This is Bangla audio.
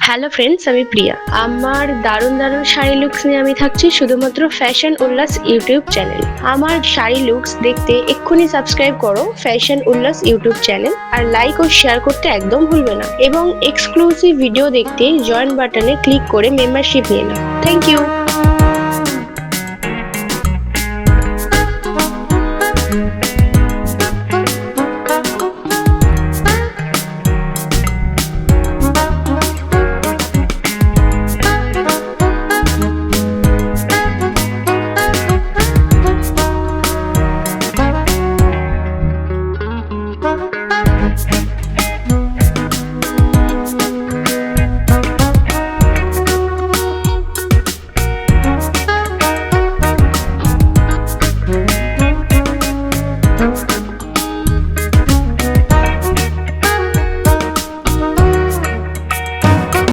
হ্যালো ফ্রেন্ডস, আমি প্রিয়া। আমার দারুণ দারুণ শাড়ি লুকস নিয়ে আমি থাকছি শুধুমাত্র ফ্যাশন উল্লাস ইউটিউব চ্যানেল। আমার শাড়ি লুকস দেখতে এক্ষুনি সাবস্ক্রাইব করো ফ্যাশন উল্লাস ইউটিউব চ্যানেল, আর লাইক ও শেয়ার করতে একদম ভুলবে না। এবং এক্সক্লুসিভ ভিডিও দেখতে জয়েন বাটনে ক্লিক করে মেম্বারশিপ নিয়ে নাও। Thank you.